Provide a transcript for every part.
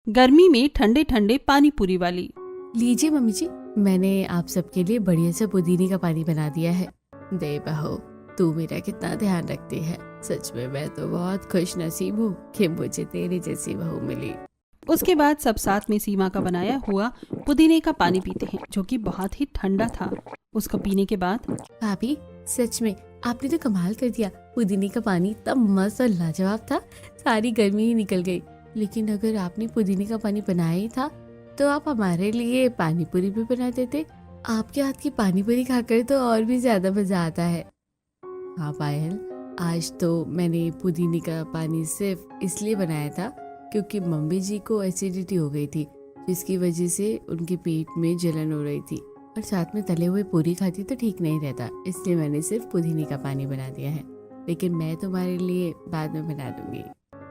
गर्मी में ठंडे ठंडे पानी पूरी वाली। लीजिए मम्मी जी, मैंने आप सबके लिए बढ़िया सा पुदीने का पानी बना दिया है। दे बहू, तू मेरा कितना ध्यान रखती है। सच में मैं तो बहुत खुश नसीब हूँ कि मुझे तेरी जैसी बहू मिली। उसके बाद सब साथ में सीमा का बनाया हुआ पुदीने का पानी पीते हैं, जो कि बहुत ही ठंडा था। उसको पीने के बाद भाभी, सच में आपने तो कमाल कर दिया। पुदीने का पानी इतना मस्त और लाजवाब था, सारी गर्मी ही निकल गई। लेकिन अगर आपने पुदीने का पानी बनाया ही था तो आप हमारे लिए पानी पूरी भी बना देते। आपके हाथ की पानी पूरी खाकर तो और भी ज्यादा मजा आता है। हाँ पायल, आज तो मैंने पुदीने का पानी सिर्फ इसलिए बनाया था क्योंकि मम्मी जी को एसिडिटी हो गई थी, जिसकी वजह से उनके पेट में जलन हो रही थी और साथ में तले हुए पूरी खाती तो ठीक नहीं रहता, इसलिए मैंने सिर्फ पुदीने का पानी बना दिया है। लेकिन मैं तुम्हारे लिए बाद में बना दूंगी।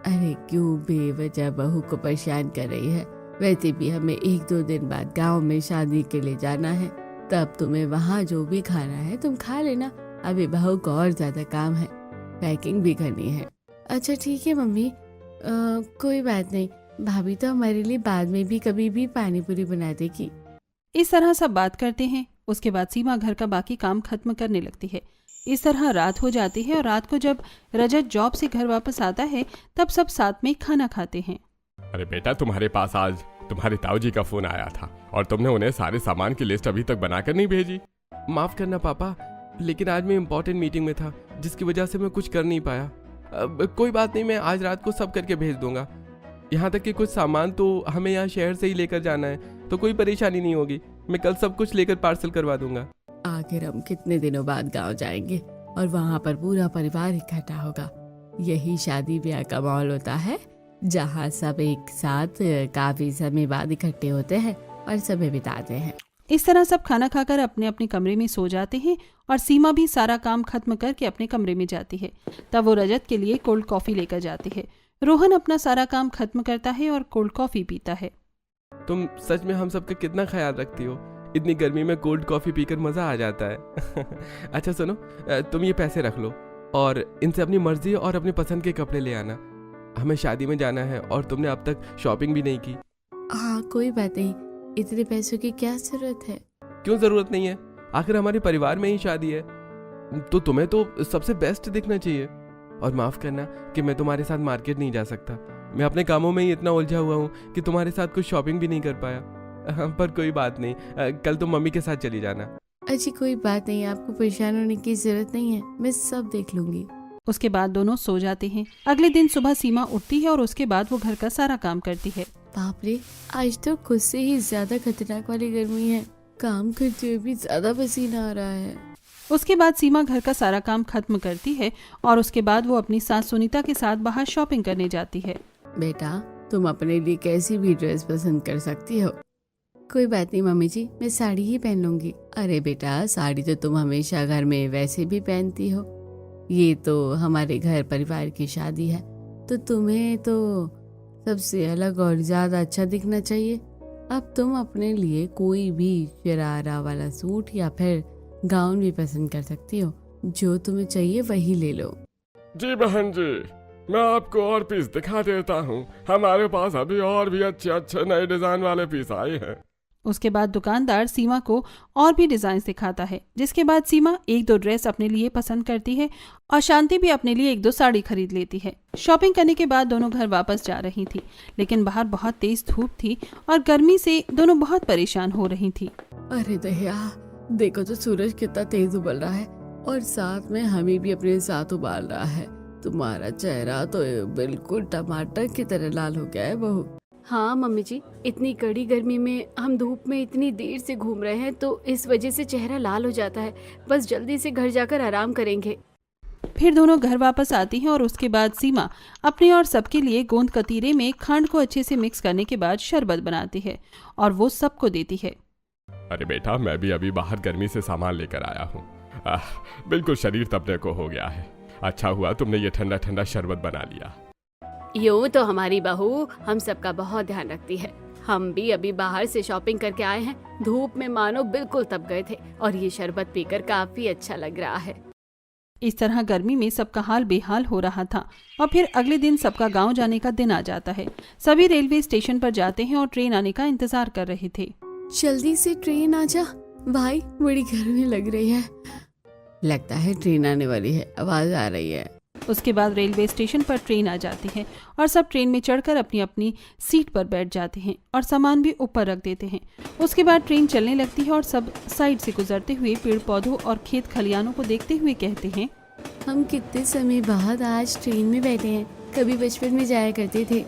अरे क्यों बेवजह बहू को परेशान कर रही है। वैसे भी हमें 1-2 दिन बाद गांव में शादी के लिए जाना है, तब तुम्हें वहाँ जो भी खाना है तुम खा लेना। अभी बहू को और ज्यादा काम है, पैकिंग भी करनी है। अच्छा ठीक है मम्मी, कोई बात नहीं। भाभी तो हमारे लिए बाद में भी कभी भी पानी पूरी बना देगी। इस तरह सब बात करते हैं। उसके बाद सीमा घर का बाकी काम खत्म करने लगती है। इस तरह रात हो जाती है और रात को जब रजत जॉब से घर वापस आता है तब सब साथ में खाना खाते हैं। अरे बेटा, तुम्हारे पास आज तुम्हारे ताऊ जी का फोन आया था और तुमने उन्हें सारे सामान की लिस्ट अभी तक बनाकर नहीं भेजी। माफ करना पापा, लेकिन आज मैं इम्पोर्टेंट मीटिंग में था, जिसकी वजह से मैं कुछ कर नहीं पाया। कोई बात नहीं, मैं आज रात को सब करके भेज दूंगा। यहाँ तक कि कुछ सामान तो हमें यहाँ शहर से ही लेकर जाना है, तो कोई परेशानी नहीं होगी। मैं कल सब कुछ लेकर पार्सल करवा दूंगा। आखिर हम कितने दिनों बाद गांव जाएंगे और वहाँ पर पूरा परिवार इकट्ठा होगा। यही शादी ब्याह का माहौल होता है, जहाँ सब एक साथ काफी समय बाद इकट्ठे होते हैं और समय बिताते हैं। इस तरह सब खाना खाकर अपने अपने कमरे में सो जाते हैं और सीमा भी सारा काम खत्म करके अपने कमरे में जाती है। तब वो रजत के लिए कोल्ड कॉफी लेकर जाती है। रोहन अपना सारा काम खत्म करता है और कोल्ड कॉफी पीता है। तुम सच में हम सबका कितना ख्याल रखती हो। इतनी गर्मी में कोल्ड कॉफी पीकर मजा आ जाता है। अच्छा सुनो, तुम ये पैसे रख लो और इनसे अपनी मर्जी और अपनी पसंद के कपड़े ले आना। हमें शादी में जाना है और तुमने अब तक शॉपिंग भी नहीं की। हाँ कोई बात नहीं, इतने पैसों की क्या जरूरत है। क्यों जरूरत नहीं है, आखिर हमारे परिवार में ही शादी है, तो तुम्हें तो सबसे बेस्ट दिखना चाहिए। और माफ करना कि मैं तुम्हारे साथ मार्केट नहीं जा सकता। मैं अपने कामों में ही इतना उलझा हुआ हूँ कि तुम्हारे साथ कुछ शॉपिंग भी नहीं कर पाया। पर कोई बात नहीं, कल तुम मम्मी के साथ चली जाना। अच्छी कोई बात नहीं, आपको परेशान होने की जरूरत नहीं है, मैं सब देख लूंगी। उसके बाद दोनों सो जाते हैं। अगले दिन सुबह सीमा उठती है और उसके बाद वो घर का सारा काम करती है। बाप रे, आज तो खुद से ही ज्यादा खतरनाक वाली गर्मी है। काम करते हुए भी ज्यादा पसीना आ रहा है। उसके बाद सीमा घर का सारा काम खत्म करती है और उसके बाद वो अपनी सास सुनीता के साथ बाहर शॉपिंग करने जाती है। बेटा, तुम अपने लिए कैसी भी ड्रेस पसंद कर सकती हो। कोई बात नहीं मम्मी जी, मैं साड़ी ही पहन लूंगी। अरे बेटा, साड़ी तो तुम हमेशा घर में वैसे भी पहनती हो। ये तो हमारे घर परिवार की शादी है, तो तुम्हें तो सबसे अलग और ज्यादा अच्छा दिखना चाहिए। अब तुम अपने लिए कोई भी शरारा वाला सूट या फिर गाउन भी पसंद कर सकती हो। जो तुम्हें चाहिए वही ले लो। जी बहन जी, मैं आपको और पीस दिखा देता हूँ। हमारे पास अभी और भी अच्छे अच्छे नए डिजाइन वाले पीस आए हैं। उसके बाद दुकानदार सीमा को और भी डिजाइन दिखाता है, जिसके बाद सीमा 1-2 ड्रेस अपने लिए पसंद करती है और शांति भी अपने लिए 1-2 साड़ी खरीद लेती है। शॉपिंग करने के बाद दोनों घर वापस जा रही थी, लेकिन बाहर बहुत तेज धूप थी और गर्मी से दोनों बहुत परेशान हो रही थी। अरे दहिया, देखो तो सूरज कितना तेज उबल रहा है और साथ में हमें भी अपने साथ उबाल रहा है। तुम्हारा चेहरा तो बिल्कुल टमाटर की तरह लाल हो गया है बहू। हाँ मम्मी जी, इतनी कड़ी गर्मी में हम धूप में इतनी देर से घूम रहे हैं, तो इस वजह से चेहरा लाल हो जाता है। बस जल्दी से घर जाकर आराम करेंगे। फिर दोनों घर वापस आती हैं और उसके बाद सीमा अपने और सबके लिए गोंद कतीरे में खंड को अच्छे से मिक्स करने के बाद शरबत बनाती है और वो सबको देती है। अरे बेटा, मैं भी अभी बाहर गर्मी से सामान लेकर आया हूँ। बिल्कुल शरीर तपने को हो गया है। अच्छा हुआ तुमने ये ठंडा ठंडा शरबत बना लिया। यूं तो हमारी बहू हम सबका बहुत ध्यान रखती है। हम भी अभी बाहर से शॉपिंग करके आए हैं। धूप में मानो बिल्कुल तप गए थे और ये शरबत पीकर काफी अच्छा लग रहा है। इस तरह गर्मी में सबका हाल बेहाल हो रहा था और फिर अगले दिन सबका गांव जाने का दिन आ जाता है। सभी रेलवे स्टेशन पर जाते हैं और ट्रेन आने का इंतजार कर रहे थे। जल्दी से ट्रेन आ जा भाई, बड़ी गर्मी लग रही है। लगता है ट्रेन आने वाली है, आवाज आ रही है। उसके बाद रेलवे स्टेशन पर ट्रेन आ जाती है और सब ट्रेन में चढ़कर अपनी अपनी सीट पर बैठ जाते हैं और सामान भी ऊपर रख देते हैं। उसके बाद ट्रेन चलने लगती है और सब साइड से गुजरते हुए पेड़ पौधों और खेत खलियानों को देखते हुए कहते हैं, हम कितने समय बाद आज ट्रेन में बैठे हैं, कभी बचपन में जाया करते थे।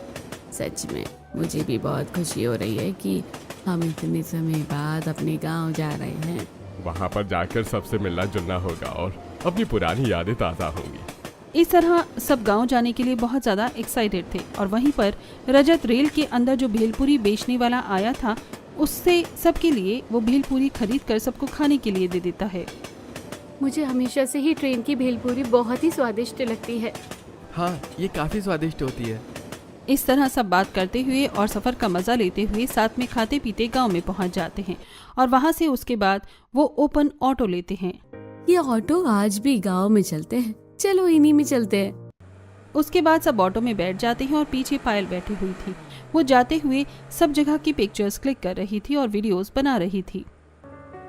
सच में मुझे भी बहुत खुशी हो रही है कि हम इतने समय बाद अपने गांव जा रहे हैं। वहाँ पर जाकर सबसे मिलना जुलना होगा और अपनी पुरानी यादें ताज़ा होंगी। इस तरह सब गांव जाने के लिए बहुत ज़्यादा एक्साइटेड थे और वहीं पर रजत रेल के अंदर जो भेलपुरी बेचने वाला आया था उससे सबके लिए वो भेलपुरी खरीद कर सबको खाने के लिए दे देता है। मुझे हमेशा से ही ट्रेन की भेलपूरी बहुत ही स्वादिष्ट लगती है। हाँ, ये काफ़ी स्वादिष्ट होती है। इस तरह सब बात करते हुए और सफ़र का मज़ा लेते हुए साथ में खाते पीते गांव में पहुंच जाते हैं और वहां से उसके बाद वो ओपन ऑटो लेते हैं। ये ऑटो आज भी गांव में चलते हैं, चलो इन्हीं में चलते हैं। उसके बाद सब ऑटो में बैठ जाते हैं और पीछे पायल बैठी हुई थी। वो जाते हुए सब जगह की पिक्चर्स क्लिक कर रही थी और वीडियोस बना रही थी।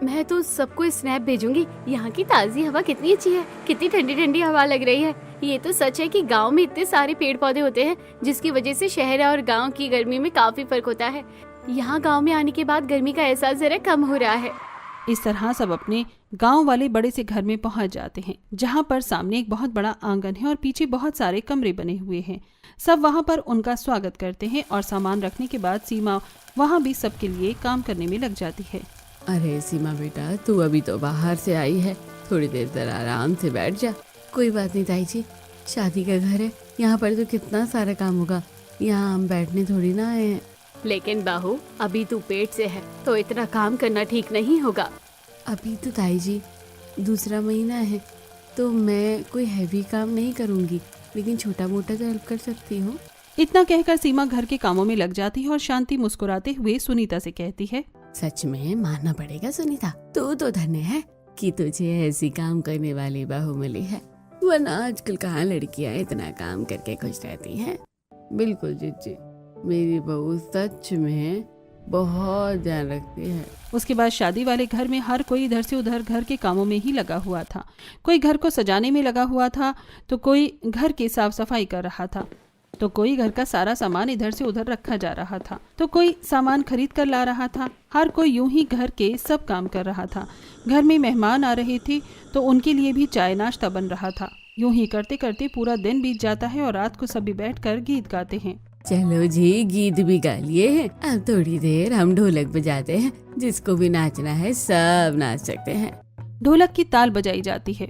मैं तो सबको स्नैप भेजूंगी। यहाँ की ताज़ी हवा कितनी अच्छी है, कितनी ठंडी ठंडी हवा लग रही है। ये तो सच है कि गांव में इतने सारे पेड़ पौधे होते हैं जिसकी वजह से शहर और गांव की गर्मी में काफी फर्क होता है। यहाँ गांव में आने के बाद गर्मी का एहसास जरा कम हो रहा है। इस तरह सब अपने गांव वाले बड़े से घर में पहुंच जाते हैं जहां पर सामने एक बहुत बड़ा आंगन है और पीछे बहुत सारे कमरे बने हुए हैं। सब वहां पर उनका स्वागत करते हैं और सामान रखने के बाद सीमा वहां भी सबके लिए काम करने में लग जाती है। अरे सीमा बेटा, तू अभी तो बाहर से आई है, थोड़ी देर जरा आराम से बैठ जा। कोई बात नहीं ताई जी, शादी का घर है, यहाँ पर तो कितना सारा काम होगा, यहाँ हम बैठने थोड़ी ना आए हैं। लेकिन बहू, अभी तू पेट से है तो इतना काम करना ठीक नहीं होगा। अभी तो ताई जी दूसरा महीना है तो मैं कोई हैवी काम नहीं करूँगी, लेकिन छोटा मोटा तो हेल्प कर सकती हूँ। इतना कहकर सीमा घर के कामों में लग जाती है और शांति मुस्कुराते हुए सुनीता से कहती है, सच में मानना पड़ेगा सुनीता, तू तो धन्य है कि तुझे ऐसी काम करने वाली बहू मिली है, वरना आजकल कहाँ लड़कियां इतना काम करके खुश रहती हैं। बिल्कुल जीजी, मेरी बहू सच में बहुत ध्यान रखती है। उसके बाद शादी वाले घर में हर कोई इधर से उधर घर के कामों में ही लगा हुआ था। कोई घर को सजाने में लगा हुआ था तो कोई घर की साफ सफाई कर रहा था, तो कोई घर का सारा सामान इधर से उधर रखा जा रहा था, तो कोई सामान खरीद कर ला रहा था। हर कोई यूं ही घर के सब काम कर रहा था। घर में मेहमान आ रहे थे तो उनके लिए भी चाय नाश्ता बन रहा था। यूं ही करते करते पूरा दिन बीत जाता है और रात को सभी बैठकर गीत गाते हैं। चलो जी, गीत भी गा लिए हैं, अब थोड़ी देर हम ढोलक बजाते हैं, जिसको भी नाचना है सब नाच सकते हैं। ढोलक की ताल बजाई जाती है।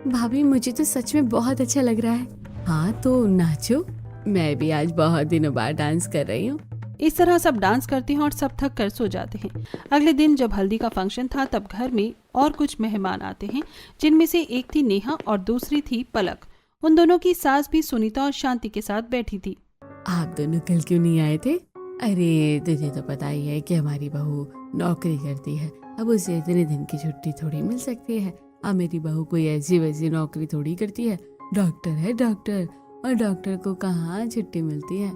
भाभी, मुझे तो सच में बहुत अच्छा लग रहा है। हाँ तो नाचो, मैं भी आज बहुत दिनों बाद डांस कर रही हूँ। इस तरह सब डांस करते हैं और सब थक कर सो जाते हैं। अगले दिन जब हल्दी का फंक्शन था तब घर में और कुछ मेहमान आते हैं, जिनमें से एक थी नेहा और दूसरी थी पलक। उन दोनों की सास भी सुनीता और शांति के साथ बैठी थी। आप दोनों कल क्यों नहीं आए थे? अरे तुझे तो पता ही है कि हमारी बहू नौकरी करती है, अब उसे इतने दिन की छुट्टी थोड़ी मिल सकती है। अब मेरी बहू कोई ऐसी वैसी नौकरी थोड़ी करती है, डॉक्टर है डॉक्टर, और डॉक्टर को कहाँ छुट्टी मिलती है।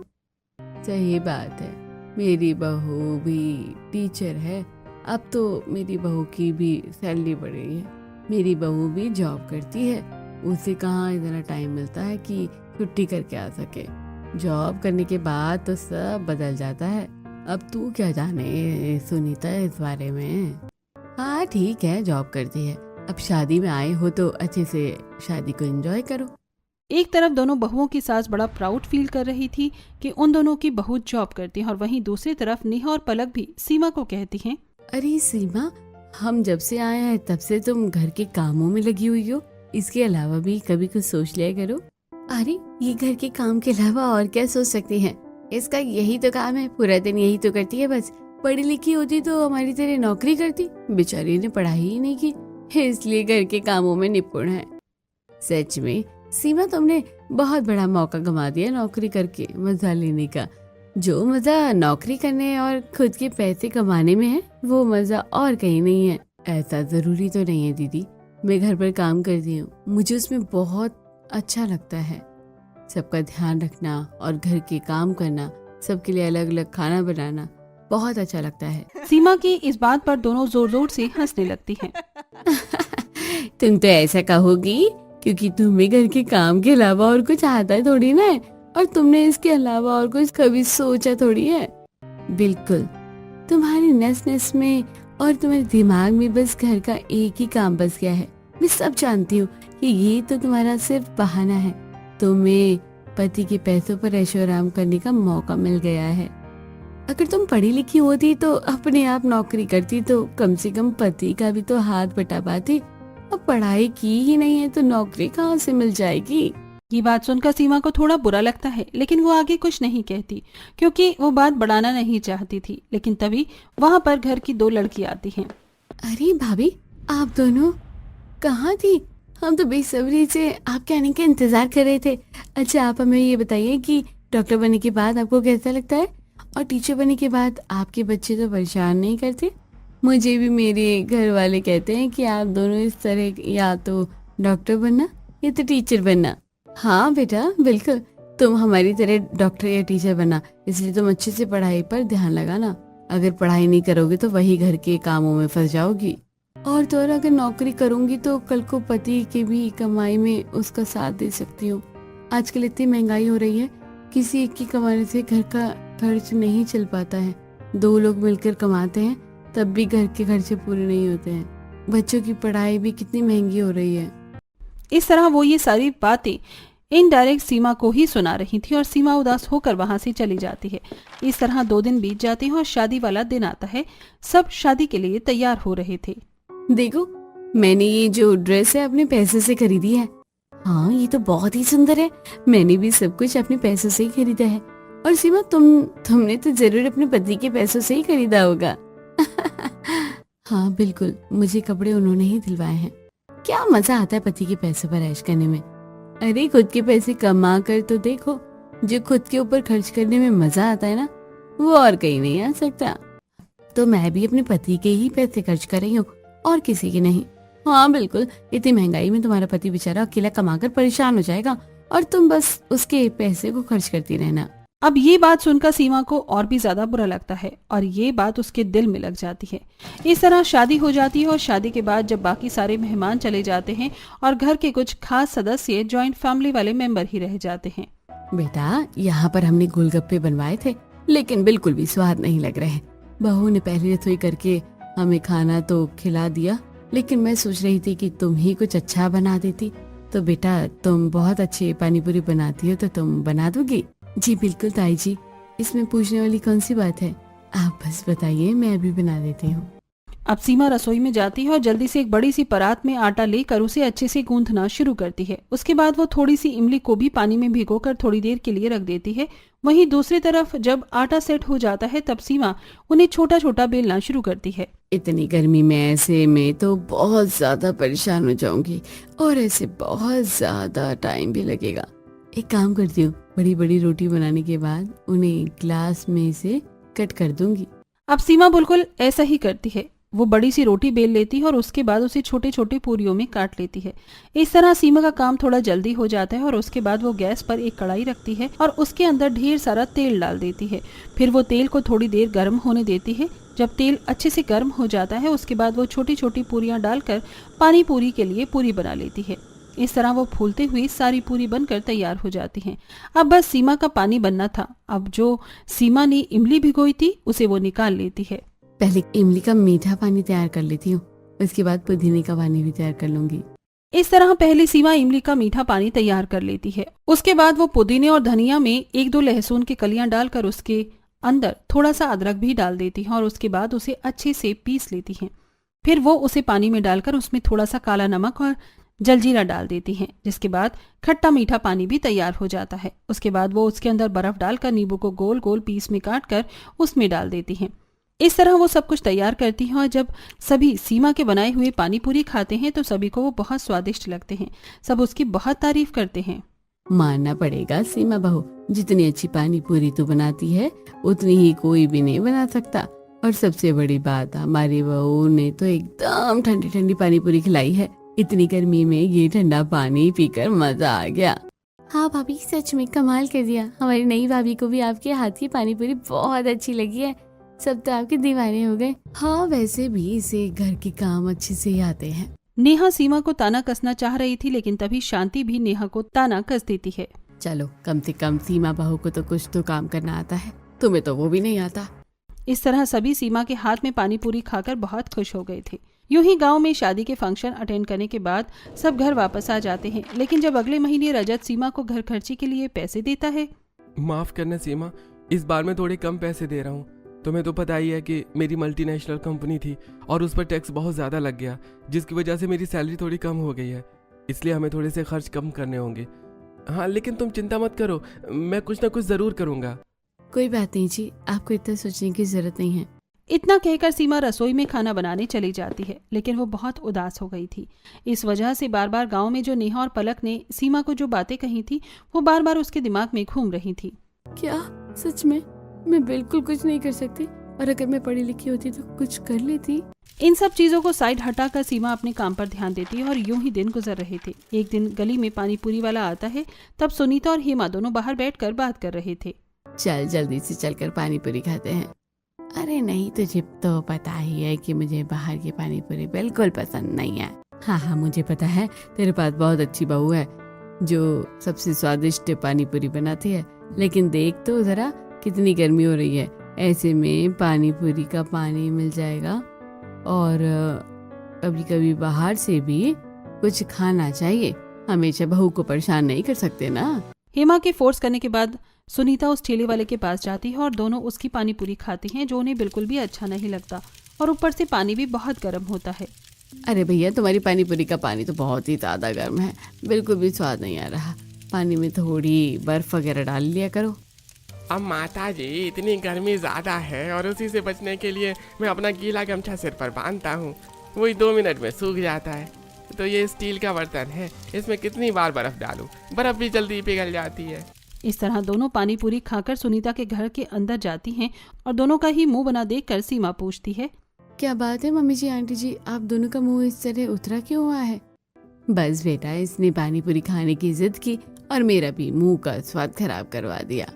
सही बात है, मेरी बहू भी टीचर है, अब तो मेरी बहू की भी सैलरी बढ़ गई है। मेरी बहू भी जॉब करती है, उसे कहाँ इतना टाइम मिलता है कि छुट्टी करके आ सके। जॉब करने के बाद तो सब बदल जाता है। अब तू क्या जाने सुनीता इस बारे में। हाँ ठीक है, जॉब करती है, अब शादी में आए हो तो अच्छे से शादी को एंजॉय करो। एक तरफ दोनों बहुओं की सास बड़ा प्राउड फील कर रही थी कि उन दोनों की बहू जॉब करती हैं और वहीं दूसरी तरफ नेहा और पलक भी सीमा को कहती हैं, अरे सीमा, हम जब से आए हैं तब से तुम घर के कामों में लगी हुई हो, इसके अलावा भी कभी कुछ सोच लिया करो। अरे ये घर के काम के अलावा और क्या सोच सकती हैं? इसका यही तो काम है, पूरा दिन यही तो करती है बस। पढ़ी लिखी होती तो हमारी तरह नौकरी करती, बेचारी ने पढ़ाई ही नहीं की, इसलिए घर के कामों में निपुण है। सच में सीमा, तुमने बहुत बड़ा मौका गंवा दिया नौकरी करके मजा लेने का। जो मजा नौकरी करने और खुद के पैसे कमाने में है, वो मजा और कहीं नहीं है। ऐसा जरूरी तो नहीं है दीदी, मैं घर पर काम करती हूँ, मुझे उसमें बहुत अच्छा लगता है। सबका ध्यान रखना और घर के काम करना, सबके लिए अलग अलग खाना बनाना बहुत अच्छा लगता है। सीमा की इस बात पर दोनों जोर जोर से हंसने लगती हैं। तुम तो ऐसा कहोगी क्योंकि तुम्हें घर के काम के अलावा और कुछ आता है थोड़ी ना है, और तुमने इसके अलावा और कुछ कभी सोचा थोड़ी है। बिल्कुल, तुम्हारी नस नस में और तुम्हारे दिमाग में बस घर का एक ही काम बस गया है। मैं सब जानती हूँ कि ये तो तुम्हारा सिर्फ बहाना है। तुम्हें पति के पैसों पर ऐशो आराम करने का मौका मिल गया है। अगर तुम पढ़ी लिखी होती तो अपने आप नौकरी करती तो कम से कम पति का भी तो हाथ बटा पाती। अब पढ़ाई की ही नहीं है तो नौकरी कहाँ से मिल जाएगी। ये बात सुनकर सीमा को थोड़ा बुरा लगता है, लेकिन वो आगे कुछ नहीं कहती क्योंकि वो बात बढ़ाना नहीं चाहती थी। लेकिन तभी वहाँ पर घर की 2 लड़की आती हैं। अरे भाभी, आप दोनों कहाँ थी? हम तो बेसब्री से आपके आने का इंतजार कर रहे थे। अच्छा, आप हमें ये बताइए कि डॉक्टर बनने के बाद आपको कैसा लगता है, और टीचर बनने के बाद आपके बच्चे तो परेशान नहीं करते? मुझे भी मेरे घर वाले कहते हैं कि आप दोनों इस तरह या तो डॉक्टर बनना या तो टीचर बनना। हाँ बेटा, बिल्कुल, तुम हमारी तरह डॉक्टर या टीचर बनना, इसलिए तुम अच्छे से पढ़ाई पर ध्यान लगाना। अगर पढ़ाई नहीं करोगे तो वही घर के कामों में फंस जाओगी, और तो और अगर नौकरी करूंगी तो कल को पति की भी कमाई में उसका साथ दे सकती हूँ। आजकल इतनी महंगाई हो रही है, किसी एक की कमाने से घर का खर्च नहीं चल पाता है। 2 लोग मिलकर कमाते हैं तब भी घर के खर्चे पूरे नहीं होते हैं। बच्चों की पढ़ाई भी कितनी महंगी हो रही है। इस तरह वो ये सारी बातें इनडायरेक्ट सीमा को ही सुना रही थी और सीमा उदास होकर वहां से चली जाती है। इस तरह 2 दिन बीत जाते हैं और शादी वाला दिन आता है। सब शादी के लिए तैयार हो रहे थे। देखो, मैंने ये जो ड्रेस है अपने पैसे से खरीदी है। हाँ, ये तो बहुत ही सुंदर है। मैंने भी सब कुछ अपने पैसों से ही खरीदा है। और सीमा, तुमने तो जरूर अपने पति के पैसों से ही खरीदा होगा। हाँ बिल्कुल, मुझे कपड़े उन्होंने ही दिलवाए हैं। क्या मजा आता है पति के पैसों पर ऐश करने में। अरे खुद के पैसे कमा कर तो देखो, जो खुद के ऊपर खर्च करने में मजा आता है ना, वो और कहीं नहीं आ सकता। तो मैं भी अपने पति के ही पैसे खर्च कर रही हूँ और किसी के नहीं। हाँ बिल्कुल, इतनी महंगाई में तुम्हारा पति बेचारा अकेला कमाकर परेशान हो जाएगा और तुम बस उसके पैसे को खर्च करती रहना। अब ये बात सुनकर सीमा को और भी ज्यादा बुरा लगता है और ये बात उसके दिल में लग जाती है। इस तरह शादी हो जाती है और शादी के बाद जब बाकी सारे मेहमान चले जाते हैं और घर के कुछ खास सदस्य जॉइंट फैमिली वाले मेंबर ही रह जाते हैं। बेटा, यहाँ पर हमने गोलगप्पे बनवाए थे लेकिन बिल्कुल भी स्वाद नहीं लग रहे। बहू ने पहले रसोई करके हमें खाना तो खिला दिया, लेकिन मैं सोच रही थी कि तुम ही कुछ अच्छा बना देती। तो बेटा, तुम बहुत अच्छी पानी पूरी बनाती हो तो तुम बना दोगी? जी बिल्कुल ताई जी, इसमें पूछने वाली कौन सी बात है। आप बस बताइए, मैं अभी बना देती हूँ। अब सीमा रसोई में जाती है और जल्दी से एक बड़ी सी परात में आटा लेकर उसे अच्छे से गूंथना शुरू करती है। उसके बाद वो थोड़ी सी इमली को भी पानी में भिगोकर थोड़ी देर के लिए रख देती है। वहीं दूसरी तरफ जब आटा सेट हो जाता है तब सीमा उन्हें छोटा छोटा बेलना शुरू करती है। इतनी गर्मी में ऐसे में तो बहुत ज्यादा परेशान हो जाऊंगी और ऐसे बहुत ज्यादा टाइम भी लगेगा। एक काम करती हूँ, बड़ी बड़ी रोटी बनाने के बाद उन्हें ग्लास में से कट कर दूंगी। अब सीमा बिल्कुल ऐसा ही करती है। वो बड़ी सी रोटी बेल लेती है और उसके बाद उसे छोटे छोटे पूरियों में काट लेती है। इस तरह सीमा का काम थोड़ा जल्दी हो जाता है और उसके बाद वो गैस पर एक कढ़ाई रखती है और उसके अंदर ढेर सारा तेल डाल देती है। फिर वो तेल को थोड़ी देर गर्म होने देती है। जब तेल अच्छे से गर्म हो जाता है उसके बाद वो छोटी छोटी पूरियां डालकर पानी पूरी के लिए पूरी बना लेती है। इस तरह वो फूलते हुए सारी पूरी बनकर तैयार हो जाती हैं। अब बस सीमा का पानी बनना था। अब जो सीमा ने इमली भिगोई थी उसे वो निकाल लेती है। पहले इमली का मीठा पानी तैयार कर लेती हूँ, उसके बाद पुदीने का पानी भी तैयार कर लूंगी। इस तरह पहले सीमा इमली का मीठा पानी तैयार कर लेती है। उसके बाद वो पुदीने और धनिया में 1-2 लहसुन की कलियां डालकर उसके अंदर थोड़ा सा अदरक भी डाल देती है और उसके बाद उसे अच्छे से पीस लेती हैं। फिर वो उसे पानी में डालकर उसमें थोड़ा सा काला नमक और जलजीरा डाल देती हैं, जिसके बाद खट्टा मीठा पानी भी तैयार हो जाता है। उसके बाद वो उसके अंदर बर्फ डालकर नींबू को गोल गोल पीस में काट कर उसमें डाल देती हैं। इस तरह वो सब कुछ तैयार करती हैं और जब सभी सीमा के बनाए हुए पानी पूरी खाते हैं तो सभी को वो बहुत स्वादिष्ट लगते हैं। सब उसकी बहुत तारीफ करते हैं। मानना पड़ेगा सीमा बहू, जितनी अच्छी पानी पूरी तू बनाती है उतनी ही कोई भी नहीं बना सकता। और सबसे बड़ी बात, हमारी बहू ने तो एकदम ठंडी ठंडी पानी पूरी खिलाई है। इतनी गर्मी में ये ठंडा पानी पीकर मजा आ गया। हाँ भाभी, सच में कमाल कर दिया। हमारी नई भाभी को भी आपके हाथ की पानी पूरी बहुत अच्छी लगी है। सब तो आपके दीवाने हो गए। हाँ, वैसे भी इसे घर के काम अच्छे से ही आते हैं। नेहा सीमा को ताना कसना चाह रही थी, लेकिन तभी शांति भी नेहा को ताना कस देती है। चलो, कम से कम सीमा बहू को तो कुछ तो काम करना आता है, तुम्हें तो वो भी नहीं आता। इस तरह सभी सीमा के हाथ में पानी पूरी खाकर बहुत खुश हो गए थे। यूं ही गांव में शादी के फंक्शन अटेंड करने के बाद सब घर वापस आ जाते हैं, लेकिन जब अगले महीने रजत सीमा को घर खर्ची के लिए पैसे देता है। माफ करना सीमा, इस बार मैं थोड़े कम पैसे दे रहा हूँ। तुम्हें तो पता ही है कि मेरी मल्टीनेशनल कंपनी थी और उस पर टैक्स बहुत ज़्यादा लग गया, जिसकी वजह से मेरी सैलरी थोड़ी कम हो गई है। इसलिए हमें थोड़े से खर्च कम करने होंगे। हाँ, लेकिन तुम चिंता मत करो, मैं कुछ ना कुछ ज़रूर करूँगा। कोई बात नहीं जी, आपको इतना सोचने की जरूरत नहीं है। इतना कहकर सीमा रसोई में खाना बनाने चली जाती है, लेकिन वो बहुत उदास हो गई थी। इस वजह से बार बार गांव में जो नेहा और पलक ने सीमा को जो बातें कही थी, वो बार बार उसके दिमाग में घूम रही थी। क्या सच में मैं बिल्कुल कुछ नहीं कर सकती? और अगर मैं पढ़ी लिखी होती तो कुछ कर लेती। इन सब चीजों को साइड हटाकर सीमा अपने काम पर ध्यान देती है और यूं ही दिन गुजर रहे थे। एक दिन गली में पानी पूरी वाला आता है, तब सुनीता और हेमा दोनों बाहर बैठकर बात कर रहे थे। चल जल्दी से चलकर पानी पूरी खाते हैं। अरे नहीं, तुझे तो पता ही है कि मुझे बाहर की पानी पूरी बिल्कुल पसंद नहीं है। हाँ, मुझे पता है, तेरे पास बहुत अच्छी बहू है जो सबसे स्वादिष्ट पानी पूरी बनाती है। लेकिन देख तो जरा कितनी गर्मी हो रही है, ऐसे में पानी पूरी का पानी मिल जाएगा। और कभी कभी बाहर से भी कुछ खाना चाहिए, हमेशा बहू को परेशान नहीं कर सकते ना। हेमा के फोर्स करने के बाद सुनीता उस ठेले वाले के पास जाती है और दोनों उसकी पानी पूरी खाती हैं, जो उन्हें बिल्कुल भी अच्छा नहीं लगता और ऊपर से पानी भी बहुत गर्म होता है। अरे भैया, तुम्हारी पानी पूरी का पानी तो बहुत ही ज्यादा गर्म है, बिल्कुल भी स्वाद नहीं आ रहा। पानी में थोड़ी बर्फ वगैरह डाल लिया करो। अब माता जी, इतनी गर्मी ज़्यादा है और उसी से बचने के लिए मैं अपना गीला गमछा सिर पर बांधता हूँ, वही 2 मिनट में सूख जाता है। तो ये स्टील का बर्तन है, इसमें कितनी बार बर्फ डालूं, बर्फ भी जल्दी पिघल जाती है। इस तरह दोनों पानी पूरी खाकर सुनीता के घर के अंदर जाती हैं और दोनों का ही मुंह बना देखकर सीमा पूछती है, क्या बात है मम्मी जी, आंटी जी, आप दोनों का मुंह इस तरह उतरा क्यों हुआ है? बस बेटा, इसने पानी पूरी खाने की जिद की और मेरा भी मुंह का स्वाद खराब करवा दिया।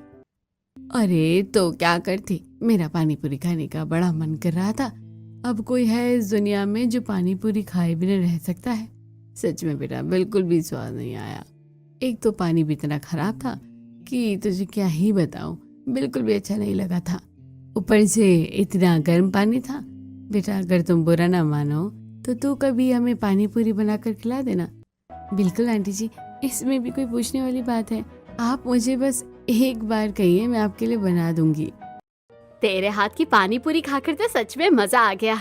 अरे तो क्या करती, मेरा पानी पूरी खाने का बड़ा मन कर रहा था। अब कोई है इस दुनिया में जो पानी पूरी खाए बिना रह सकता है? सच में बेटा, बिल्कुल भी स्वाद नहीं आया। एक तो पानी भी इतना खराब था कि तुझे क्या ही बताऊं, बिल्कुल भी अच्छा नहीं लगा था। ऊपर से इतना गर्म पानी था। बेटा, अगर तुम बुरा ना मानो तो तू कभी हमें पानी पूरी बनाकर खिला देना। बिल्कुल आंटी जी, इसमें भी कोई पूछने वाली बात है? आप मुझे बस एक बार कहिए, मैं आपके लिए बना दूंगी। तेरे हाथ की पानी पूरी खाकर तो सच में मजा आ गया।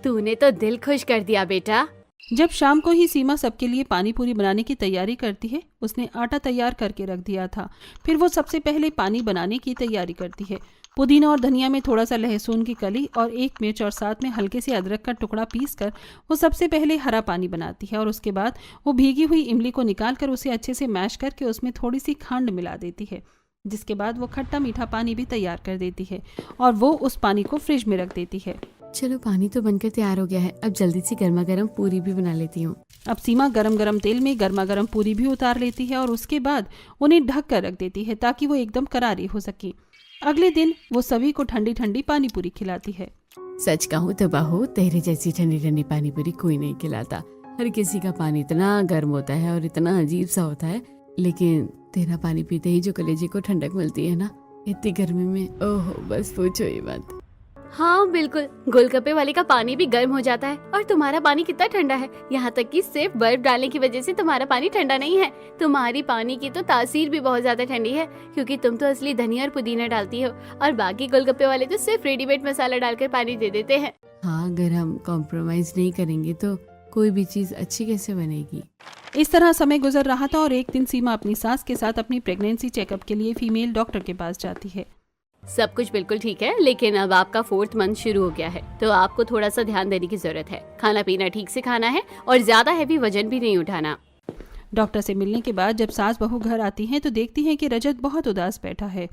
तूने तो दिल खुश कर दिया बेटा। जब शाम को ही सीमा सबके लिए पानी पूरी बनाने की तैयारी करती है। उसने आटा तैयार करके रख दिया था। फिर वो सबसे पहले पानी बनाने की तैयारी करती है। पुदीना और धनिया में थोड़ा सा लहसुन की कली और 1 मिर्च और साथ में हल्के से अदरक का टुकड़ा पीसकर वो सबसे पहले हरा पानी बनाती है और उसके बाद वो भीगी हुई इमली को निकालकर उसे अच्छे से मैश करके उसमें थोड़ी सी खंड मिला देती है, जिसके बाद वो खट्टा मीठा पानी भी तैयार कर देती है और वो उस पानी को फ्रिज में रख देती है। चलो, पानी तो बनकर तैयार हो गया है, अब जल्दी से गर्मा गर्म पूरी भी बना लेती हूँ। अब सीमा गरम गरम तेल में गर्मा गर्म पूरी भी उतार लेती है और उसके बाद उन्हें ढक कर रख देती है ताकि वो एकदम करारी हो सके। अगले दिन वो सभी को ठंडी ठंडी पानी पूरी खिलाती है। सच कहूँ तो बहू, तेरे जैसी ठंडी ठंडी पानी पूरी कोई नहीं खिलाता। हर किसी का पानी इतना गर्म होता है और इतना अजीब सा होता है, लेकिन तेरा पानी पीते ही जो कलेजे को ठंडक मिलती है ना, इतनी गर्मी में, ओहो बस पूछो ये बात। हाँ बिल्कुल, गोलगप्पे वाले का पानी भी गर्म हो जाता है और तुम्हारा पानी कितना ठंडा है। यहाँ तक कि सिर्फ बर्फ डालने की वजह से तुम्हारा पानी ठंडा नहीं है, तुम्हारी पानी की तो तासीर भी बहुत ज्यादा ठंडी है, क्योंकि तुम तो असली धनिया और पुदीना डालती हो और बाकी गोलगप्पे वाले तो सिर्फ रेडीमेड मसाला डालकर पानी दे देते हैं। हाँ, अगर हम कॉम्प्रोमाइज नहीं करेंगे तो कोई भी चीज अच्छी कैसे बनेगी। इस तरह समय गुजर रहा था और एक दिन सीमा अपनी सास के साथ अपनी प्रेगनेंसी चेकअप के लिए फीमेल डॉक्टर के पास जाती है। सब कुछ बिल्कुल ठीक है, लेकिन अब आपका 4th मंथ शुरू हो गया है, तो आपको थोड़ा सा ध्यान देने की जरूरत है। खाना पीना ठीक से खाना है और ज्यादा हैवी वजन भी नहीं उठाना। डॉक्टर से मिलने के बाद जब सास बहू घर आती हैं तो देखती हैं कि रजत बहुत उदास बैठा है।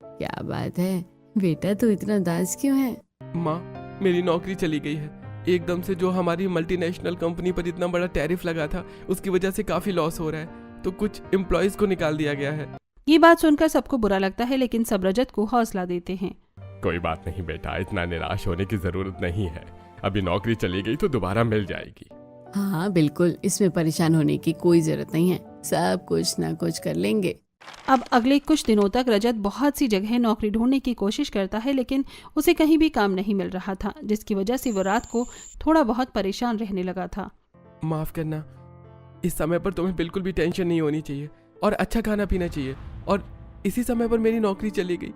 क्या बात है बेटा, तू इतना उदास क्यों है? माँ, मेरी नौकरी चली गई है, एकदम से जो हमारी मल्टीनेशनल कंपनी पर इतना बड़ा टैरिफ लगा था उसकी वजह से काफी लॉस हो रहा है, तो कुछ एम्प्लॉयज को निकाल दिया गया है। ये बात सुनकर सबको बुरा लगता है, लेकिन सब रजत को हौसला देते हैं। कोई बात नहीं बेटा, इतना निराश होने की जरूरत नहीं है। अभी नौकरी चली गई तो दोबारा मिल जाएगी। हाँ बिल्कुल, इसमें परेशान होने की कोई जरूरत नहीं है, सब कुछ ना कुछ कर लेंगे। अब अगले कुछ दिनों तक रजत बहुत सी जगह नौकरी ढूंढने की कोशिश करता है, लेकिन उसे कहीं भी काम नहीं मिल रहा था, जिसकी वजह से वो रात को थोड़ा बहुत परेशान रहने लगा था। माफ करना, इस समय पर तुम्हें बिल्कुल भी टेंशन नहीं होनी चाहिए और अच्छा खाना पीना चाहिए। और इसी समय पर मेरी नौकरी चली गई।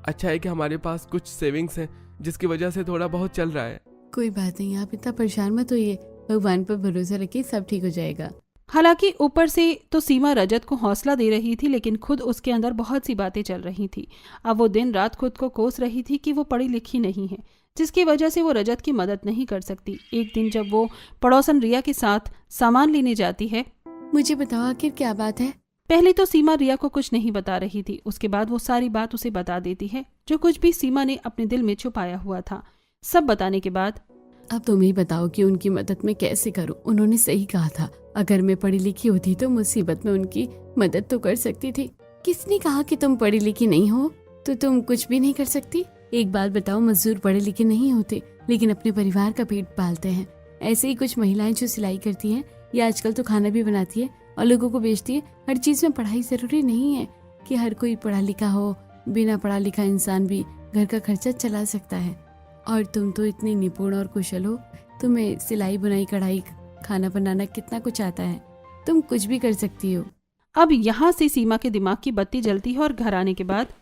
अच्छा है कि हमारे पास कुछ सेविंग्स हैं, जिसकी वजह से थोड़ा बहुत चल रहा है। कोई बात नहीं, आप इतना परेशान मत होइए, भगवान पर भरोसा रखिए, सब ठीक हो जाएगा। हालांकि ऊपर से तो सीमा रजत को हौसला दे रही थी, लेकिन खुद उसके अंदर बहुत सी बातें चल रही थी। अब वो दिन रात खुद को कोस रही थी कि वो पढ़ी लिखी नहीं है, जिसकी वजह से वो रजत की मदद नहीं कर सकती। एक दिन जब वो पड़ोसन रिया के साथ सामान लेने जाती है, मुझे बताओ आखिर क्या बात है। पहले तो सीमा रिया को कुछ नहीं बता रही थी, उसके बाद वो सारी बात उसे बता देती है, जो कुछ भी सीमा ने अपने दिल में छुपाया हुआ था। सब बताने के बाद अब तुम ही बताओ कि उनकी मदद मैं कैसे करूं। उन्होंने सही कहा था, अगर मैं पढ़ी लिखी होती तो मुसीबत में उनकी मदद तो कर सकती थी। किसने कहा कि तुम पढ़ी लिखी नहीं हो तो तुम कुछ भी नहीं कर सकती? एक बात बताओ, मजदूर पढ़े लिखे नहीं होते लेकिन अपने परिवार का पेट पालते हैं। ऐसे ही कुछ महिलाएं जो सिलाई करती हैं या आजकल तो खाना भी बनाती है और लोगों को बेचती है। हर चीज में पढ़ाई जरूरी नहीं है कि हर कोई पढ़ा लिखा हो, बिना पढ़ा लिखा इंसान भी घर का खर्चा चला सकता है। और तुम तो इतनी निपुण और कुशल हो, तुम्हें सिलाई बुनाई कढ़ाई खाना बनाना कितना कुछ आता है, तुम कुछ भी कर सकती हो। अब यहाँ से सीमा के दिमाग की बत्ती जलती है और घर आने के बाद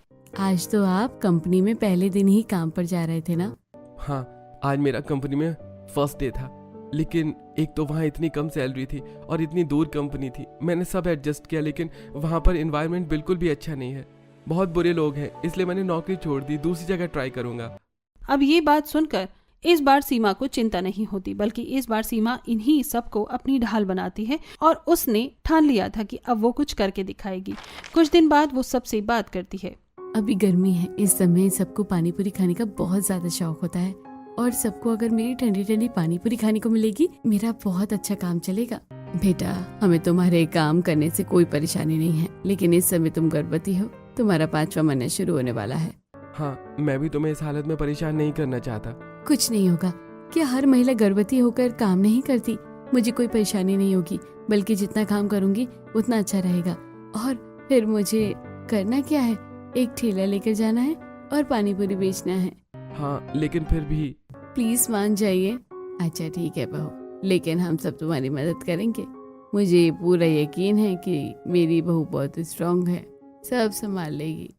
आज तो आप कंपनी में पहले दिन ही काम पर जा रहे थे ना? हाँ, आज मेरा कंपनी में फर्स्ट डे था, लेकिन एक तो वहाँ इतनी कम सैलरी थी और इतनी दूर कंपनी थी। मैंने सब एडजस्ट किया, लेकिन वहाँ पर एनवायरनमेंट बिल्कुल भी अच्छा नहीं है, बहुत बुरे लोग हैं, इसलिए मैंने नौकरी छोड़ दी, दूसरी जगह ट्राई करूंगा। अब ये बात सुनकर इस बार सीमा को चिंता नहीं होती, बल्कि इस बार सीमा इन्हीं सबको अपनी ढाल बनाती है और उसने ठान लिया था कि अब वो कुछ करके दिखाएगी। कुछ दिन बाद वो सबसे बात करती है। अभी गर्मी है, इस समय सबको पानी पूरी खाने का बहुत ज्यादा शौक होता है और सबको अगर मेरी ठंडी ठंडी पानी पूरी खाने को मिलेगी, मेरा बहुत अच्छा काम चलेगा। बेटा, हमें तुम्हारे काम करने से कोई परेशानी नहीं है, लेकिन इस समय तुम गर्भवती हो, तुम्हारा 5वां महीना शुरू होने वाला है। हाँ, मैं भी तुम्हें इस हालत में परेशान नहीं करना चाहता। कुछ नहीं होगा। क्या हर महिला गर्भवती होकर काम नहीं करती? मुझे कोई परेशानी नहीं होगी, बल्कि जितना काम करूंगी उतना अच्छा रहेगा। और फिर मुझे करना क्या है, एक ठेला लेकर जाना है और पानी पूरी बेचना है। हाँ, लेकिन फिर भी प्लीज मान जाइए। अच्छा ठीक है बहू, लेकिन हम सब तुम्हारी मदद करेंगे। मुझे पूरा यकीन है कि मेरी बहू बहुत स्ट्रांग है, सब संभाल लेगी।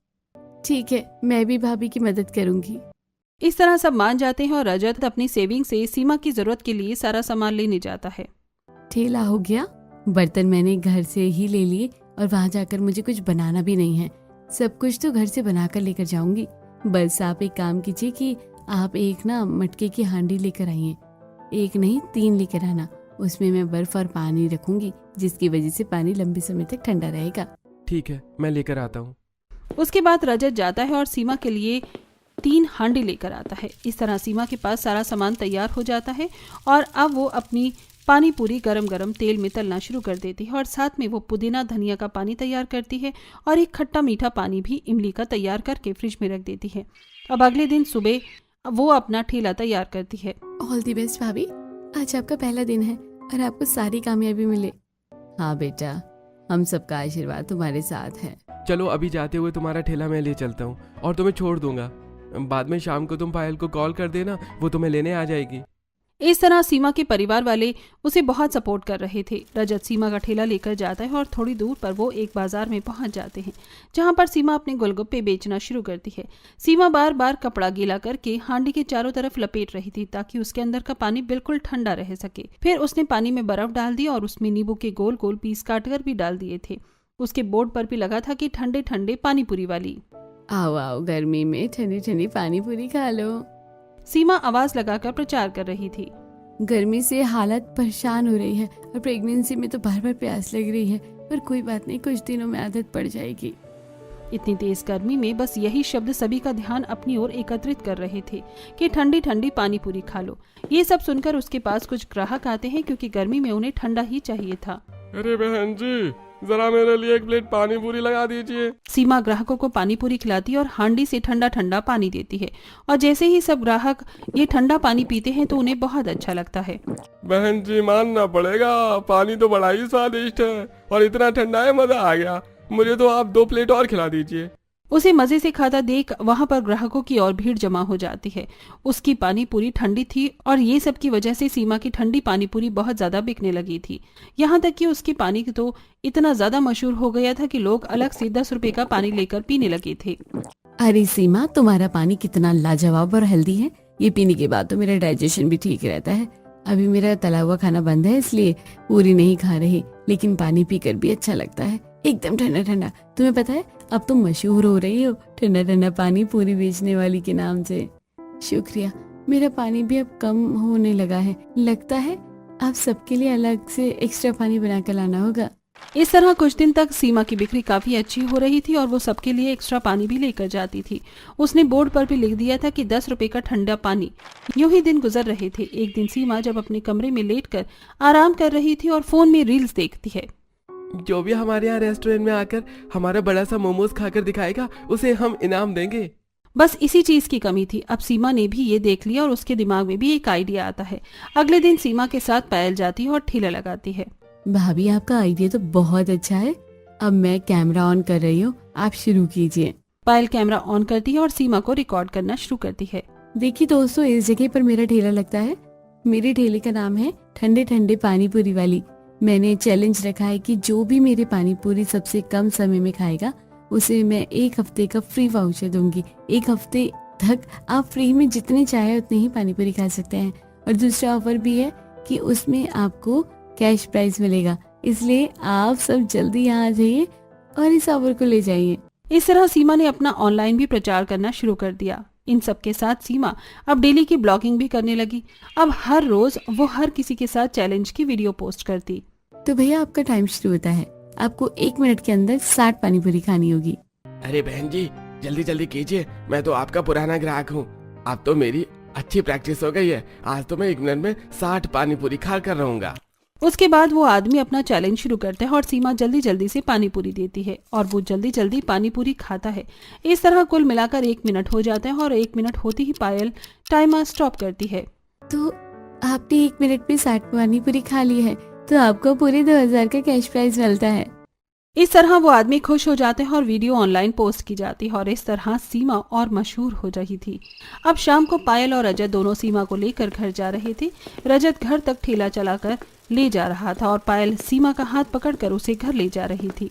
ठीक है, मैं भी भाभी की मदद करूंगी। इस तरह सब मान जाते हैं और रजत अपनी सेविंग से सीमा की जरूरत के लिए सारा सामान लेने जाता है। ठेला हो गया, बर्तन मैंने घर से ही ले लिए और वहाँ जाकर मुझे कुछ बनाना भी नहीं है, सब कुछ तो घर से बनाकर लेकर जाऊंगी। बस आप एक काम कीजिए कि आप एक ना मटके की हांडी लेकर आइए, एक नहीं 3 लेकर आना। उसमें मैं बर्फ और पानी रखूंगी, जिसकी वजह से पानी लंबे समय तक ठंडा रहेगा। ठीक है, मैं लेकर आता हूँ। उसके बाद रजत जाता है और सीमा के लिए 3 हांडी लेकर आता है। इस तरह सीमा के पास सारा सामान तैयार हो जाता है और अब वो अपनी पानी पूरी गरम गरम तेल में तलना शुरू कर देती है और साथ में वो पुदीना धनिया का पानी तैयार करती है और एक खट्टा मीठा पानी भी इमली का तैयार करके फ्रिज में रख देती है। अब अगले दिन सुबह वो अपना ठेला तैयार करती है। ऑल दी बेस्ट भाभी, आज आपका पहला दिन है और आपको सारी कामयाबी मिले। हाँ बेटा, हम सबका आशीर्वाद तुम्हारे साथ है। चलो, अभी जाते हुए तुम्हारा ठेला मैं ले चलता हूँ और तुम्हें छोड़ दूंगा। बाद में शाम को तुम पायल को कॉल कर देना, वो तुम्हें लेने आ जाएगी। इस तरह सीमा के परिवार वाले उसे बहुत सपोर्ट कर रहे थे। रजत सीमा का ठेला लेकर जाता है और थोड़ी दूर पर वो एक बाजार में पहुंच जाते हैं, जहां पर सीमा अपने गोलगप्पे बेचना शुरू करती है। सीमा बार बार कपड़ा गीला करके हांडी के चारों तरफ लपेट रही थी ताकि उसके अंदर का पानी बिल्कुल ठंडा रह सके। फिर उसने पानी में बर्फ डाल दी और उसमें नींबू के गोल गोल पीस काटकर भी डाल दिए थे। उसके बोर्ड पर भी लगा था कि ठंडे ठंडे पानी पूरी वाली। आओ आओ, गर्मी में ठंडी ठंडी पानी पूरी खा लो। सीमा आवाज लगाकर प्रचार कर रही थी। गर्मी से हालत परेशान हो रही है और प्रेगनेंसी में तो बार बार प्यास लग रही है, पर कोई बात नहीं, कुछ दिनों में आदत पड़ जाएगी। इतनी तेज गर्मी में बस यही शब्द सभी का ध्यान अपनी ओर एकत्रित कर रहे थे कि ठंडी ठंडी पानी पूरी खा लो। ये सब सुनकर उसके पास कुछ ग्राहक आते हैं क्योंकि गर्मी में उन्हें ठंडा ही चाहिए था। अरे बहन जी, जरा मेरे लिए 1 प्लेट पानी पूरी लगा दीजिए। सीमा ग्राहकों को पानी पूरी खिलाती है और हांडी से ठंडा ठंडा पानी देती है, और जैसे ही सब ग्राहक ये ठंडा पानी पीते हैं तो उन्हें बहुत अच्छा लगता है। बहन जी मानना पड़ेगा, पानी तो बड़ा ही स्वादिष्ट है और इतना ठंडा है, मजा आ गया। मुझे तो आप 2 प्लेट और खिला दीजिए। उसे मजे से खाता देख वहां पर ग्राहकों की और भीड़ जमा हो जाती है। उसकी पानी पूरी ठंडी थी और ये सब की वजह से सीमा की ठंडी पानी पूरी बहुत ज्यादा बिकने लगी थी। यहाँ तक कि उसकी पानी तो इतना ज्यादा मशहूर हो गया था कि लोग अलग से 10 रुपए का पानी लेकर पीने लगे थे। अरे सीमा, तुम्हारा पानी कितना लाजवाब और हेल्दी है। ये पीने के बाद तो मेरा डाइजेशन भी ठीक रहता है। अभी मेरा तला हुआ खाना बंद है इसलिए पूरी नहीं खा रही, लेकिन पानी पीकर भी अच्छा लगता है, एकदम ठंडा ठंडा। तुम्हें पता है अब तुम मशहूर हो रही हो ठंडा ठंडा पानी पूरी बेचने वाली के नाम से। शुक्रिया। मेरा पानी भी अब कम होने लगा है, लगता है अब सबके लिए अलग से एक्स्ट्रा पानी बना कर लाना होगा। इस तरह कुछ दिन तक सीमा की बिक्री काफी अच्छी हो रही थी और वो सबके लिए एक्स्ट्रा पानी भी लेकर जाती थी। उसने बोर्ड पर भी लिख दिया था कि 10 रुपए का ठंडा पानी। यूं ही दिन गुजर रहे थे। एक दिन सीमा जब अपने कमरे में लेटकर आराम कर रही थी और फोन में रील्स देखती है। जो भी हमारे यहाँ रेस्टोरेंट में आकर हमारा बड़ा सा मोमोज खाकर दिखाएगा उसे हम इनाम देंगे। बस इसी चीज की कमी थी। अब सीमा ने भी ये देख लिया और उसके दिमाग में भी एक आइडिया आता है। अगले दिन सीमा के साथ पायल जाती है और ठेला लगाती है। भाभी, आपका आइडिया तो बहुत अच्छा है। अब मैं कैमरा ऑन कर रही हूँ, आप शुरू कीजिए। पायल कैमरा ऑन करती है और सीमा को रिकॉर्ड करना शुरू करती है। देखिए दोस्तों, इस जगह पर मेरा ठेला लगता है। मेरे ठेले का नाम है ठंडे ठंडे पानी पूरी वाली। मैंने चैलेंज रखा है कि जो भी मेरे पानी पूरी सबसे कम समय में खाएगा उसे मैं 1 हफ्ते का फ्री वाउचर दूंगी। 1 हफ्ते तक आप फ्री में जितने चाहे उतने ही पानी पूरी खा सकते हैं। और दूसरा ऑफर भी है कि उसमें आपको कैश प्राइज मिलेगा, इसलिए आप सब जल्दी यहाँ आ जाइए और इस ऑफर को ले जाइए। इस तरह सीमा ने अपना ऑनलाइन भी प्रचार करना शुरू कर दिया। इन सब के साथ सीमा अब डेली की ब्लॉगिंग भी करने लगी। अब हर रोज वो हर किसी के साथ चैलेंज की वीडियो पोस्ट करती। तो भैया, आपका टाइम शुरू होता है। आपको 1 मिनट के अंदर 60 पानी पूरी खानी होगी। अरे बहन जी, जल्दी जल्दी कीजिए, मैं तो आपका पुराना ग्राहक हूँ। अब तो मेरी अच्छी प्रैक्टिस हो गई है। आज तो मैं 1 मिनट में 60 पानी पूरी खा कर रहूंगा। उसके बाद वो आदमी अपना चैलेंज शुरू करता है और सीमा जल्दी जल्दी से पानी पूरी देती है और वो जल्दी जल्दी पानी पूरी खाता है। इस तरह कुल मिलाकर 1 मिनट हो जाता है और 1 मिनट होती ही पायल टाइमर स्टॉप करती है। तो आपने 1 मिनट में 60 पानी पूरी खा ली है, तो आपको पूरे 2000 का कैश प्राइज मिलता है। इस तरह वो आदमी खुश हो जाते हैं और वीडियो ऑनलाइन पोस्ट की जाती है और इस तरह सीमा और मशहूर हो रही थी। अब शाम को पायल और रजत दोनों सीमा को लेकर घर जा रहे थे। रजत घर तक ठेला चलाकर ले जा रहा था और पायल सीमा का हाथ पकड़कर उसे घर ले जा रही थी।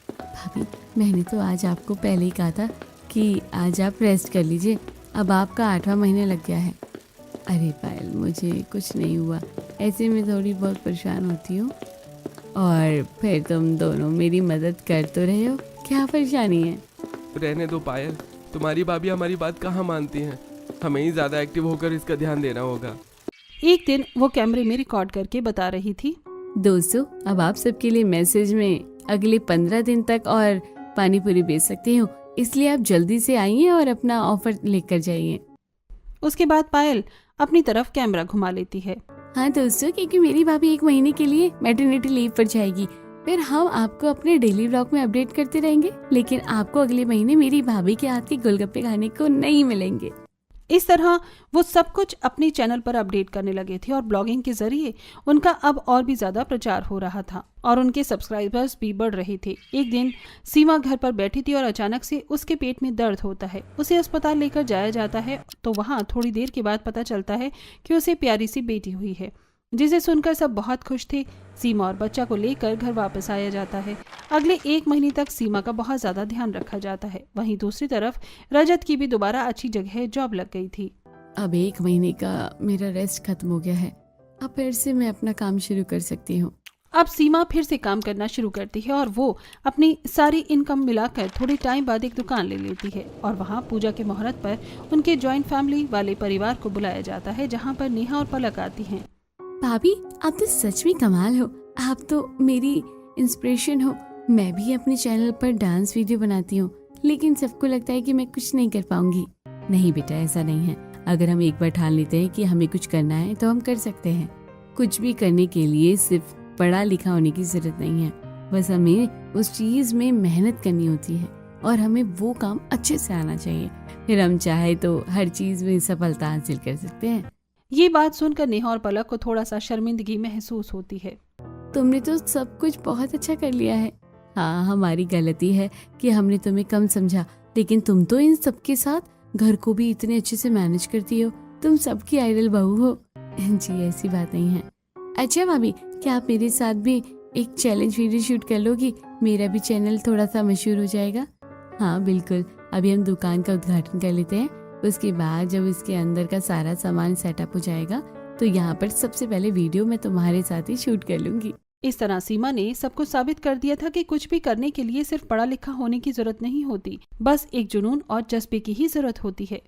भाभी, मैंने तो आज आपको पहले ही कहा था कि आज आप रेस्ट कर लीजिए। अब आपका 8वां महीना लग गया है। अरे पायल, मुझे कुछ नहीं हुआ, ऐसे में थोड़ी बहुत परेशान होती हूँ और फिर तुम दोनों मेरी मदद कर तो रहे हो। क्या परेशानी है? रहने दो पायल, तुम्हारी भाभी हमारी बात कहाँ मानती हैं। हमें ही ज्यादा एक्टिव होकर इसका ध्यान देना होगा। एक दिन वो कैमरे में रिकॉर्ड करके बता रही थी। दोस्तों, अब आप सबके लिए मैसेज में अगले 15 दिन तक और पानी पूरी बेच सकती हो, इसलिए आप जल्दी से आइए और अपना ऑफर लेकर जाइए। उसके बाद पायल अपनी तरफ कैमरा घुमा लेती है। हाँ दोस्तों, क्योंकि मेरी भाभी 1 महीने के लिए मैटरनिटी लीव पर जाएगी, फिर हम आपको अपने डेली व्लॉग में अपडेट करते रहेंगे, लेकिन आपको अगले महीने मेरी भाभी के हाथ के गोलगप्पे खाने को नहीं मिलेंगे। इस तरह वो सब कुछ अपने चैनल पर अपडेट करने लगे थे और ब्लॉगिंग के जरिए उनका अब और भी ज्यादा प्रचार हो रहा था और उनके सब्सक्राइबर्स भी बढ़ रहे थे। एक दिन सीमा घर पर बैठी थी और अचानक से उसके पेट में दर्द होता है। उसे अस्पताल लेकर जाया जाता है तो वहाँ थोड़ी देर के बाद पता चलता है कि उसे प्यारी सी बेटी हुई है, जिसे सुनकर सब बहुत खुश थे। सीमा और बच्चा को लेकर घर वापस आया जाता है। अगले 1 महीने तक सीमा का बहुत ज्यादा ध्यान रखा जाता है। वहीं दूसरी तरफ रजत की भी दोबारा अच्छी जगह जॉब लग गई थी। अब 1 महीने का मेरा रेस्ट खत्म हो गया है, अब फिर से मैं अपना काम शुरू कर सकती हूँ। अब सीमा फिर से काम करना शुरू करती है और वो अपनी सारी इनकम मिलाकर थोड़े टाइम बाद एक दुकान ले लेती है और वहाँ पूजा के मुहूर्त पर उनके जॉइंट फैमिली वाले परिवार को बुलाया जाता है, जहाँ पर नेहा और पलक आती हैं। भाभी, आप तो सच में कमाल हो, आप तो मेरी इंस्पिरेशन हो। मैं भी अपने चैनल पर डांस वीडियो बनाती हूँ, लेकिन सबको लगता है कि मैं कुछ नहीं कर पाऊंगी। नहीं बेटा, ऐसा नहीं है। अगर हम एक बार ठान लेते हैं कि हमें कुछ करना है तो हम कर सकते हैं। कुछ भी करने के लिए सिर्फ पढ़ा लिखा होने की जरूरत नहीं है, बस हमें उस चीज में मेहनत करनी होती है और हमें वो काम अच्छे से आना चाहिए। फिर हम चाहे तो हर चीज में सफलता हासिल कर सकते हैं। ये बात सुनकर नेहा और पलक को थोड़ा सा शर्मिंदगी महसूस होती है। तुमने तो सब कुछ बहुत अच्छा कर लिया है। हाँ, हमारी गलती है कि हमने तुम्हें कम समझा, लेकिन तुम तो इन सबके साथ घर को भी इतने अच्छे से मैनेज करती हो। तुम सबकी आइडल बहू हो। जी, ऐसी बात नहीं है। अच्छा भाभी, क्या आप मेरे साथ भी एक चैलेंज वीडियो शूट कर लोगी? मेरा भी चैनल थोड़ा सा मशहूर हो जाएगा। हाँ बिल्कुल, अभी हम दुकान का उद्घाटन कर लेते हैं, उसके बाद जब इसके अंदर का सारा सामान सेटअप हो जाएगा तो यहाँ पर सबसे पहले वीडियो मैं तुम्हारे साथ ही शूट कर लूंगी। इस तरह सीमा ने सबको साबित कर दिया था कि कुछ भी करने के लिए सिर्फ पढ़ा लिखा होने की जरूरत नहीं होती, बस एक जुनून और जज्बे की ही जरूरत होती है।